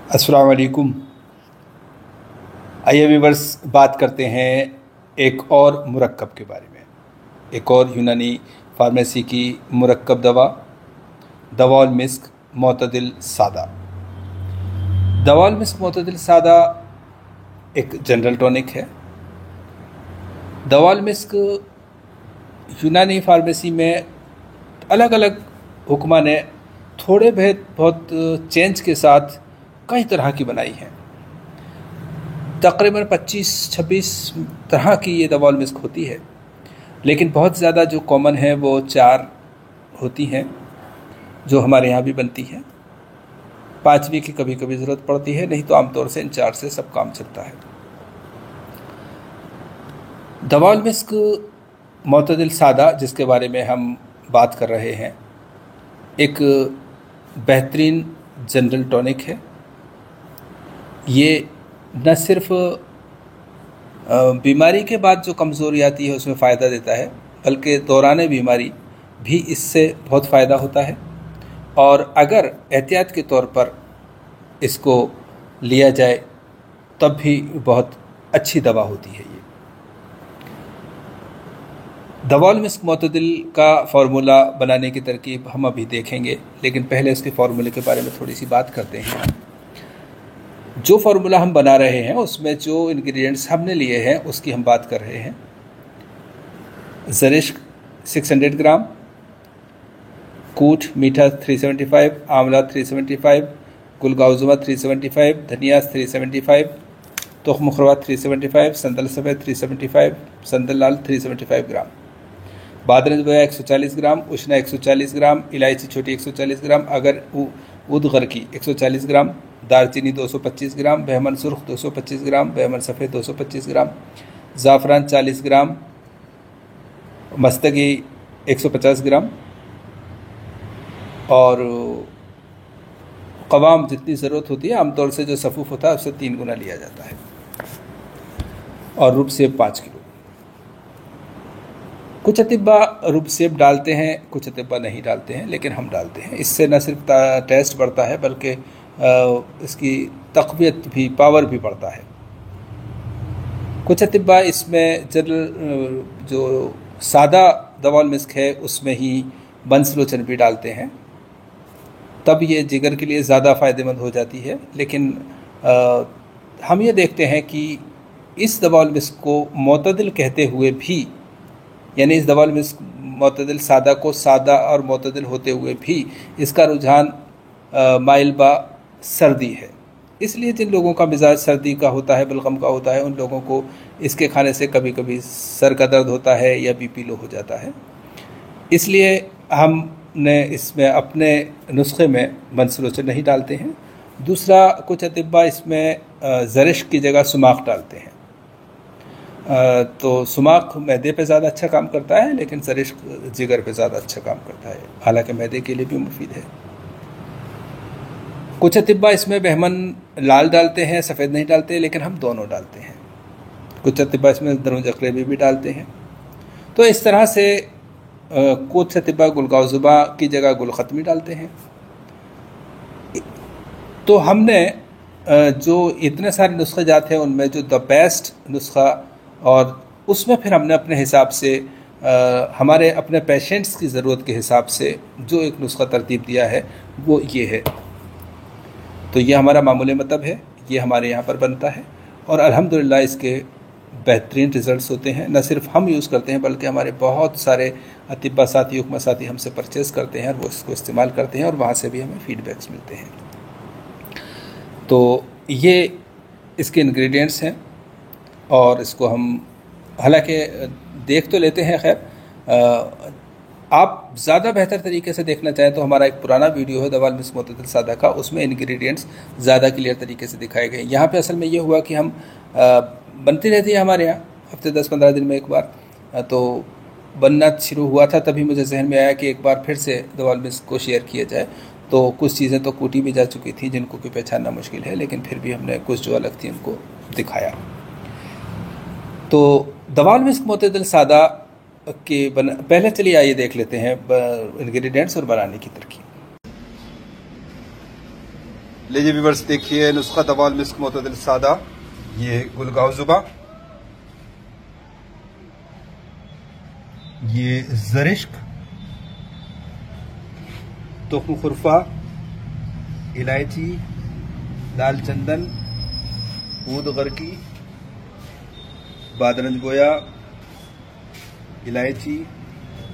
अस्सलाम वालेकुम। आइए व्यूवर्स, बात करते हैं एक और मुरक्कब के बारे में। एक और यूनानी फार्मेसी की मुरक्कब दवा, दवाउल मिस्क मोतदिल सादा। दवाउल मिस्क मोतदिल सादा एक जनरल टॉनिक है। दवाउल मिस्क यूनानी फार्मेसी में अलग अलग हुक्मा ने थोड़े बहुत चेंज के साथ कई तरह की बनाई हैं। तकरीबन 25-26 तरह की ये दवाउल मिस्क होती है, लेकिन बहुत ज़्यादा जो कॉमन है वो 4 होती हैं जो हमारे यहाँ भी बनती हैं। 5वीं की कभी कभी ज़रूरत पड़ती है, नहीं तो आमतौर से इन 4 से सब काम चलता है। दवाउल मिस्क मोतदिल सादा, जिसके बारे में हम बात कर रहे हैं, एक बेहतरीन जनरल टॉनिक है। ये न सिर्फ बीमारी के बाद जो कमज़ोरी आती है उसमें फ़ायदा देता है, बल्कि दौरान बीमारी भी इससे बहुत फ़ायदा होता है। और अगर एहतियात के तौर पर इसको लिया जाए तब भी बहुत अच्छी दवा होती है। ये दवाउल मिस्क मोतदिल का फ़ॉर्मूला बनाने की तरकीब हम अभी देखेंगे, लेकिन पहले इसके फ़ॉर्मूले के बारे में थोड़ी सी बात करते हैं। जो फार्मूला हम बना रहे हैं उसमें जो इंग्रेडिएंट्स हमने लिए हैं उसकी हम बात कर रहे हैं। ज़रिश्क 600 ग्राम, कूट मीठा 375, आंवला 375, गुलगाउजुमा 375, धनिया 375, तुख्म मुखरवा 375, संदल सफ़ेद 375, संदल लाल 375 ग्राम, बादरन बोया 140 ग्राम, उशना 140 ग्राम, इलायची छोटी 140 ग्राम, अगर उद गरकी 140 ग्राम, दालचीनी 225 ग्राम, बहमन सुर्ख 225 ग्राम, बहमन सफ़ेद 225 ग्राम, ज़ाफ़रान 40 ग्राम, मस्तगी 150 ग्राम, और कवाम जितनी ज़रूरत होती है, आमतौर से जो सफ़ूफ़ होता है उससे 3 गुना लिया जाता है, और रुब सेब 5 किलो। कुछ अतिब्बा रुब सेब डालते हैं, कुछ अतिब्बा नहीं डालते हैं, लेकिन हम डालते हैं। इससे न सिर्फ टेस्ट बढ़ता है बल्कि इसकी तक़वियत भी, पावर भी बढ़ता है। कुछ अतिब्बा इसमें जनरल जो सादा दवाउल मिस्क है उसमें ही बंसलोचन भी डालते हैं, तब ये जिगर के लिए ज़्यादा फ़ायदेमंद हो जाती है। लेकिन हम ये देखते हैं कि इस दवाउल मिस्क को मोतदिल कहते हुए भी, यानी इस दवाउल मिस्क मोतदिल सादा को सादा और मोतदिल होते हुए भी इसका रुझान माइल बा सर्दी है। इसलिए जिन लोगों का मिजाज सर्दी का होता है, बलगम का होता है, उन लोगों को इसके खाने से कभी कभी सर का दर्द होता है या बीपी लो हो जाता है। इसलिए हमने इसमें अपने नुस्खे में बंसलोचन नहीं डालते हैं। दूसरा, कुछ अतिब्बा इसमें ज़रिश्क की जगह सुमाक डालते हैं। तो सुमाक मैदे पे ज़्यादा अच्छा काम करता है, लेकिन ज़रिश्क जिगर पे ज़्यादा अच्छा काम करता है, हालांकि मैदे के लिए भी मुफीद है। कुछ अतिब्बा इसमें बहमन लाल डालते हैं, सफ़ेद नहीं डालते, लेकिन हम दोनों डालते हैं। कुछ अतिब्बा इसमें दरुज अकरेबी भी डालते हैं। तो इस तरह से कुछ अतिब्बा गुलगाउजुबा की जगह गुलखतमी डालते हैं। तो हमने जो इतने सारे नुस्खे जात हैं उनमें जो द बेस्ट नुस्खा, और उसमें फिर हमने अपने हिसाब से हमारे अपने पेशेंट्स की ज़रूरत के हिसाब से जो एक नुस्खा तरतीब दिया है वो ये है। तो ये हमारा मामूली मतलब है, ये हमारे यहाँ पर बनता है, और अल्हम्दुलिल्लाह इसके बेहतरीन रिज़ल्ट्स होते हैं। न सिर्फ हम यूज़ करते हैं बल्कि हमारे बहुत सारे अतिब्बा साथी, हुक्मा साथी हमसे परचेज़ करते हैं और वो इसको इस्तेमाल करते हैं, और वहाँ से भी हमें फ़ीडबैक्स मिलते हैं। तो ये इसके इंग्रेडिएंट्स हैं, और इसको हम हालांकि देख तो लेते हैं। खैर, आप ज़्यादा बेहतर तरीके से देखना चाहें तो हमारा एक पुराना वीडियो है दवाउल मिस्क मोतदिल सादा का, उसमें इंग्रेडिएंट्स ज़्यादा क्लियर तरीके से दिखाए गए। यहाँ पे असल में ये हुआ कि हम बनती रहती है हमारे यहाँ हफ्ते 10-15 दिन में एक बार, तो बनना शुरू हुआ था, तभी मुझे जहन में आया कि एक बार फिर से दवाउल मिस्क को शेयर किया जाए। तो कुछ चीज़ें तो कूटी भी जा चुकी थी जिनको कि पहचानना मुश्किल है, लेकिन फिर भी हमने कुछ जो अलग थी उनको दिखाया। तो दवाउल मिस्क मोतदिल सादा के पहले चलिए आइए देख लेते हैं इंग्रेडिएंट्स और बनाने की तरकीब। लीजिए व्यूअर्स, देखिए नुस्खा दवा मिस्क मोतदिल सादा, ये गुलगाव जुबा, ये जरिश्क, तुख्म खुरफा, इलायची, लाल चंदन, ऊद गरकी, बादरंज गोया, इलायची,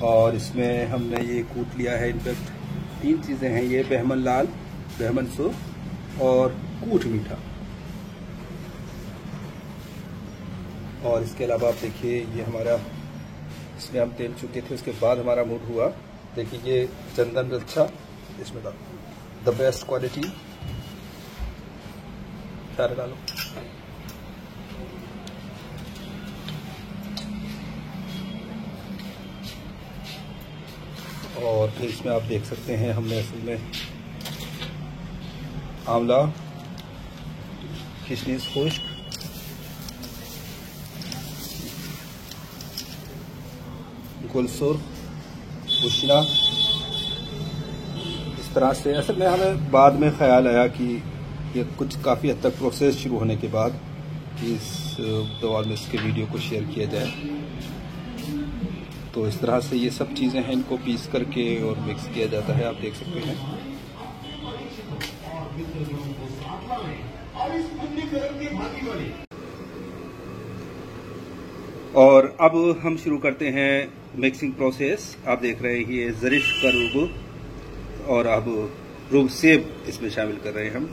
और इसमें हमने ये कूट लिया है। इनफैक्ट 3 चीज़ें हैं ये, बहमन लाल, बहमन सूफ और कूट मीठा। और इसके अलावा आप देखिए ये हमारा, इसमें हम तेल चुके थे, उसके बाद हमारा मूड हुआ। देखिए ये चंदन अच्छा, इसमें द बेस्ट क्वालिटी, सारे डालो। और फिर इसमें आप देख सकते हैं हमने असल में आंवला, किशमिश खुश्क, गुलसुर्ख, पुदीना, इस तरह से। असल में हमें बाद में ख्याल आया कि ये कुछ काफ़ी हद तक प्रोसेस शुरू होने के बाद कि इस दवा में इसके वीडियो को शेयर किया जाए। तो इस तरह से ये सब चीज़ें हैं, इनको पीस करके और मिक्स किया जाता है, आप देख सकते हैं। और अब हम शुरू करते हैं मिक्सिंग प्रोसेस। आप देख रहे हैं ये जरिश्क का रूब, और अब रूब सेब इसमें शामिल कर रहे हैं हम।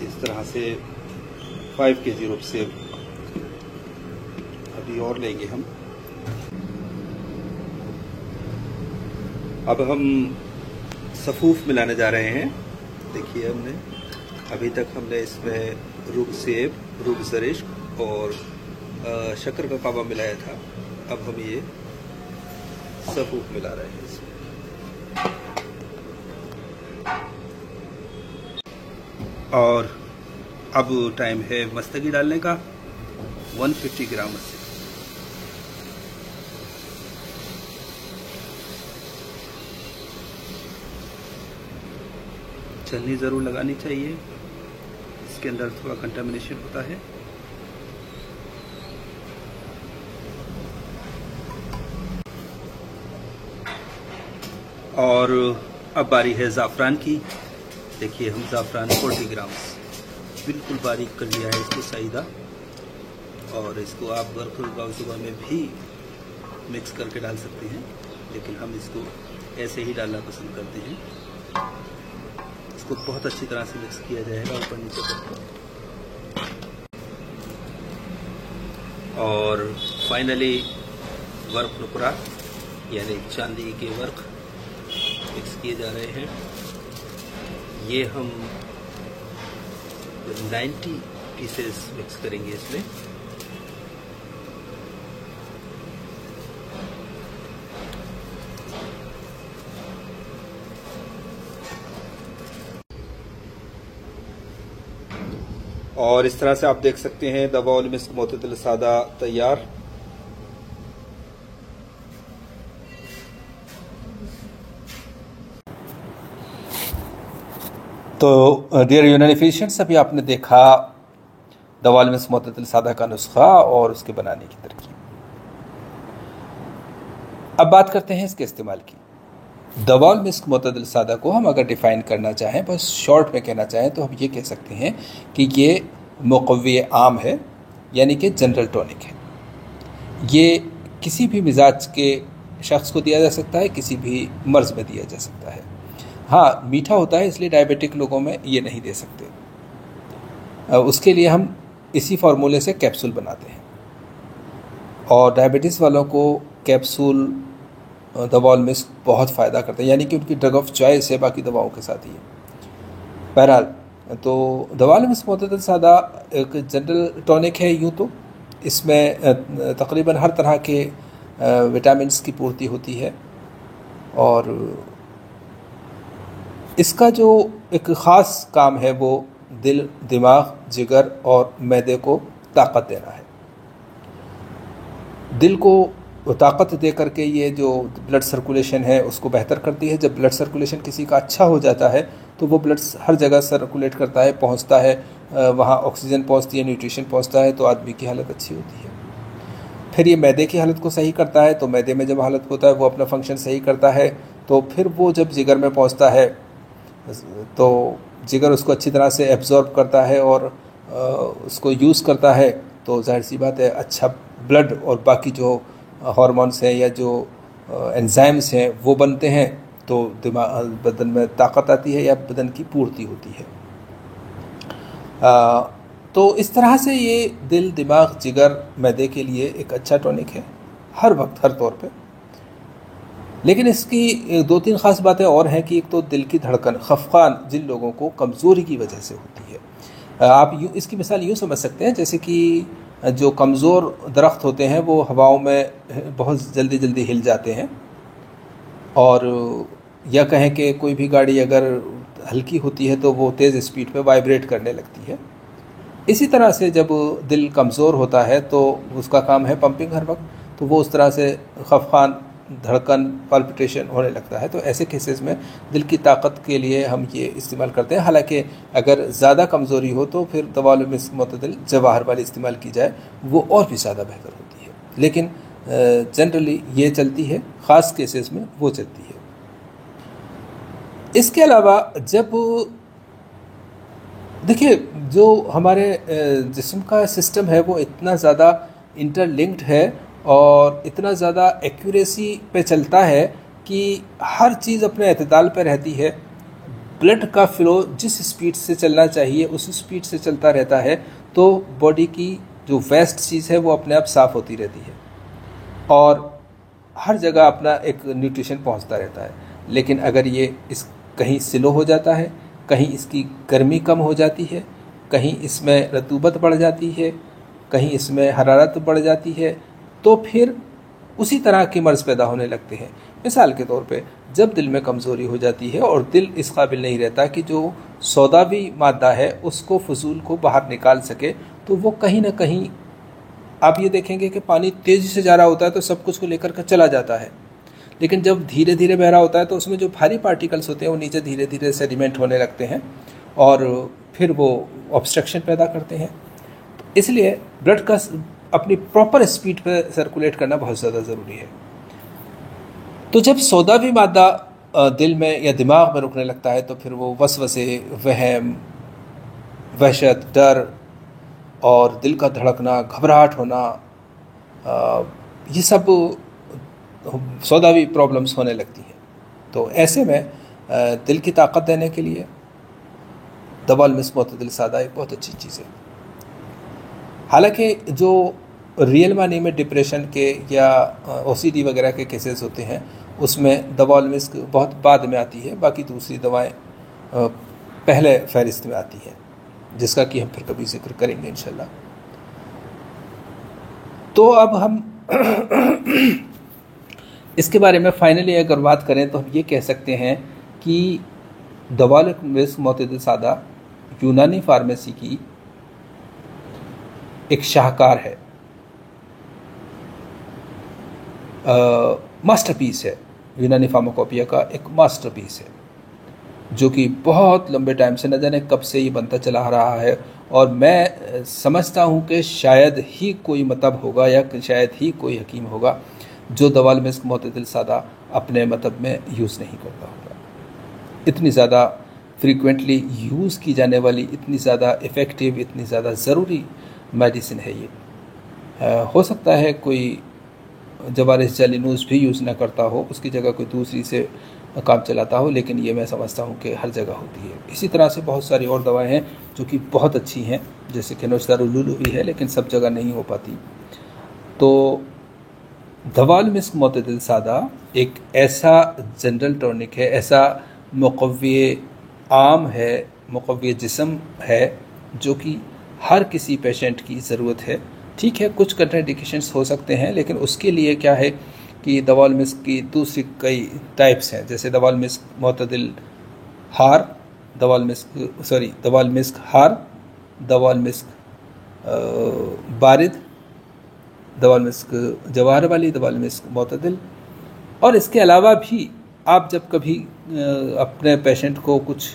इस तरह से 5 kg रूप सेब अभी और लेंगे हम। अब हम सफूफ मिलाने जा रहे हैं। देखिए अभी तक हमने इसमें रूब सेब, रूब जरिश्क और शक्कर का कावा मिलाया था। अब हम ये सफूफ मिला रहे हैं इसमें। और अब टाइम है मस्तगी डालने का, 150 ग्राम मस्तगी। छलनी ज़रूर लगानी चाहिए, इसके अंदर थोड़ा कंटामिनेशन होता है। और अब बारी है ज़ाफ़रान की। देखिए हम ज़ाफ़रान 40 ग्राम बिल्कुल बारीक कर लिया है इसको साइदा, और इसको आप गुलगाव जुबा में भी मिक्स करके डाल सकते हैं, लेकिन हम इसको ऐसे ही डालना पसंद करते हैं। इसको बहुत अच्छी तरह से मिक्स किया जाएगा ऊपर नीचे करके, और फाइनली वर्क नुकरा यानी चांदी के वर्क मिक्स किए जा रहे हैं। ये हम 90 पीसेस मिक्स करेंगे इसमें। और इस तरह से आप देख सकते हैं दवा मिस्क मोतदिल सादा तैयार। तो डियर यूनानी पेशेंट्स, अभी आपने देखा दवा मिस्क मोतदिल सादा का नुस्खा और उसके बनाने की तरकीब। अब बात करते हैं इसके इस्तेमाल की। दवा मिस्क मोतदिल सादा को हम अगर डिफ़ाइन करना चाहें, बस शॉर्ट में कहना चाहें, तो हम ये कह सकते हैं कि ये मुक़व्वी आम है, यानी कि जनरल टॉनिक है। ये किसी भी मिजाज के शख्स को दिया जा सकता है, किसी भी मर्ज़ में दिया जा सकता है। हाँ, मीठा होता है, इसलिए डायबिटिक लोगों में ये नहीं दे सकते। उसके लिए हम इसी फार्मूले से कैप्सूल बनाते हैं, और डायबिटीज़ वालों को कैप्सूल दवालमिस्क बहुत फ़ायदा करते हैं, यानी कि उनकी ड्रग ऑफ चॉइस है बाकी दवाओं के साथ ही है। बहरहाल, तो दवालमिस्क मुअतदल सादा एक जनरल टॉनिक है यूँ तो। इसमें तकरीबन हर तरह के विटामिन्स की पूर्ति होती है, और इसका जो एक ख़ास काम है वो दिल, दिमाग, जिगर और मैदे को ताकत देना है। दिल को ताकत दे करके ये जो ब्लड सर्कुलेशन है उसको बेहतर करती है। जब ब्लड सर्कुलेशन किसी का अच्छा हो जाता है तो वो ब्लड हर जगह सर्कुलेट करता है, पहुंचता है, वहाँ ऑक्सीजन पहुंचती है, न्यूट्रिशन पहुंचता है, तो आदमी की हालत अच्छी होती है। फिर ये मैदे की हालत को सही करता है, तो मैदे में जब हालत होता है वो अपना फंक्शन सही करता है, तो फिर वो जब जिगर में पहुंचता है तो जिगर उसको अच्छी तरह से एब्जॉर्ब करता है और उसको यूज़ करता है, तो जाहिर सी बात है अच्छा ब्लड और बाकी जो हार्मोन्स हैं या जो एंजाइम्स हैं वो बनते हैं, तो दिमाग बदन में ताकत आती है या बदन की पूर्ति होती है। तो इस तरह से ये दिल, दिमाग, जिगर, मैदे के लिए एक अच्छा टॉनिक है हर वक्त, हर तौर पे। लेकिन इसकी दो तीन ख़ास बातें और हैं कि एक तो दिल की धड़कन, खफकान जिन लोगों को कमज़ोरी की वजह से होती है, आप इसकी मिसाल यूँ समझ सकते हैं जैसे कि जो कमज़ोर दरख्त होते हैं वो हवाओं में बहुत जल्दी जल्दी हिल जाते हैं, और या कहें कि कोई भी गाड़ी अगर हल्की होती है तो वो तेज़ स्पीड पे वाइब्रेट करने लगती है। इसी तरह से जब दिल कमज़ोर होता है तो उसका काम है पंपिंग हर वक्त, तो वो उस तरह से खफकान, धड़कन, पल्पिटेशन होने लगता है। तो ऐसे केसेस में दिल की ताकत के लिए हम ये इस्तेमाल करते हैं। हालांकि अगर ज़्यादा कमज़ोरी हो तो फिर दवालमिस्क मुअतदल जवाहर वाली इस्तेमाल की जाए, वो और भी ज़्यादा बेहतर होती है। लेकिन जनरली ये चलती है, ख़ास केसेस में वो चलती है। इसके अलावा जब देखिए जो हमारे जिस्म का सिस्टम है वो इतना ज़्यादा इंटरलिंक्ड है और इतना ज़्यादा एक्यूरेसी पे चलता है कि हर चीज़ अपने एतदाल पे रहती है। ब्लड का फ़्लो जिस स्पीड से चलना चाहिए उस स्पीड से चलता रहता है, तो बॉडी की जो वेस्ट चीज़ है वो अपने आप साफ़ होती रहती है और हर जगह अपना एक न्यूट्रिशन पहुंचता रहता है। लेकिन अगर ये कहीं स्लो हो जाता है, कहीं इसकी गर्मी कम हो जाती है, कहीं इसमें रतूबत बढ़ जाती है, कहीं इसमें हरारत बढ़ जाती है, तो फिर उसी तरह के मर्ज़ पैदा होने लगते हैं। मिसाल के तौर पे जब दिल में कमज़ोरी हो जाती है और दिल इस काबिल नहीं रहता कि जो सौदावी मादा है उसको फजूल को बाहर निकाल सके, तो वो कहीं ना कहीं आप ये देखेंगे कि पानी तेज़ी से जा रहा होता है तो सब कुछ को लेकर के चला जाता है, लेकिन जब धीरे धीरे बह रहा होता है तो उसमें जो भारी पार्टिकल्स होते हैं वो नीचे धीरे धीरे सेडिमेंट होने लगते हैं और फिर वो ऑब्स्ट्रक्शन पैदा करते हैं। इसलिए ब्लड का अपनी प्रॉपर स्पीड पे सर्कुलेट करना बहुत ज़्यादा ज़रूरी है। तो जब सौदावी मादा दिल में या दिमाग में रुकने लगता है तो फिर वो वसवसे, वहम, वहशत, डर और दिल का धड़कना, घबराहट होना, ये सब सौदावी प्रॉब्लम्स होने लगती हैं। तो ऐसे में दिल की ताकत देने के लिए दवालमिस्क मुअतदल सादा एक बहुत अच्छी चीज़ है। हालांकि जो रियल मानी में डिप्रेशन के या ओसीडी वगैरह के केसेस होते हैं उसमें दवालमिस्क बहुत बाद में आती है, बाकी दूसरी दवाएं पहले फहरिस्त में आती हैं, जिसका कि हम फिर कभी जिक्र करेंगे इंशाल्लाह। तो अब हम इसके बारे में फाइनली अगर बात करें तो हम ये कह सकते हैं कि दवालमिस्क मुअतदल सादा यूनानी फार्मेसी की एक शाहकार है, मास्टरपीस है। यूनानी फार्माकोपिया का एक मास्टरपीस है जो कि बहुत लंबे टाइम से, न जाने कब से ये बनता चला आ रहा है, और मैं समझता हूँ कि शायद ही कोई मतब होगा या शायद ही कोई हकीम होगा जो दवालमिस्क मुअतदल सादा अपने मतब में यूज़ नहीं करता होगा। इतनी ज़्यादा फ्रीक्वेंटली यूज़ की जाने वाली, इतनी ज़्यादा इफ़ेक्टिव, इतनी ज़्यादा ज़रूरी मेडिसिन है ये। हो सकता है कोई जवारिस जालिनूस भी यूज़ ना करता हो, उसकी जगह कोई दूसरी से काम चलाता हो, लेकिन ये मैं समझता हूँ कि हर जगह होती है। इसी तरह से बहुत सारी और दवाएं हैं जो कि बहुत अच्छी हैं, जैसे कि नुस्खा-उल-लूलू भी है, लेकिन सब जगह नहीं हो पाती। तो दवाल मिस्क मोतदिल सादा एक ऐसा जनरल टॉनिक है, ऐसा मुक़व्वी आम है, मुक़व्वी जिस्म है, जो कि हर किसी पेशेंट की ज़रूरत है। ठीक है, कुछ कंट्राइंडिकेशंस हो सकते हैं, लेकिन उसके लिए क्या है कि दवाल मिस्क की दूसरी कई टाइप्स हैं, जैसे दवाल मिस्क मोतदिल हार, दवाल मिस्क हार, दवाल मिस्क बारिद, दवाल मिस्क जवाहर वाली, दवाल मिस्क मोतदिल। और इसके अलावा भी आप जब कभी अपने पेशेंट को कुछ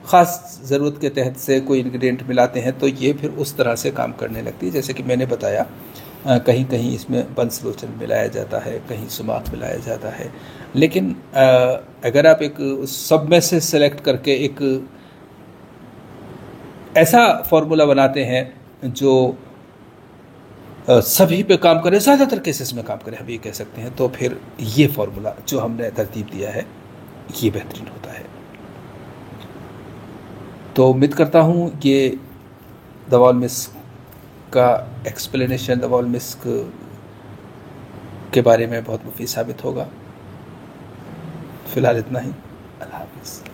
ख़ास ज़रूरत के तहत से कोई इंग्रेडिएंट मिलाते हैं तो ये फिर उस तरह से काम करने लगती है। जैसे कि मैंने बताया, कहीं कहीं इसमें बंसलोचन मिलाया जाता है, कहीं सुमाक मिलाया जाता है, लेकिन अगर आप एक सब में से सेलेक्ट करके एक ऐसा फार्मूला बनाते हैं जो सभी पे काम करे, ज़्यादातर केसेस में काम करे, हम ये कह सकते हैं, तो फिर ये फार्मूला जो हमने तरतीब दिया है ये बेहतरीन होता है। तो उम्मीद करता हूँ ये दवाल मिस्क का एक्सप्लेनेशन, दवाल मिस्क के बारे में बहुत मुफीद साबित होगा। फ़िलहाल इतना ही। अल्लाह हाफ़िज़।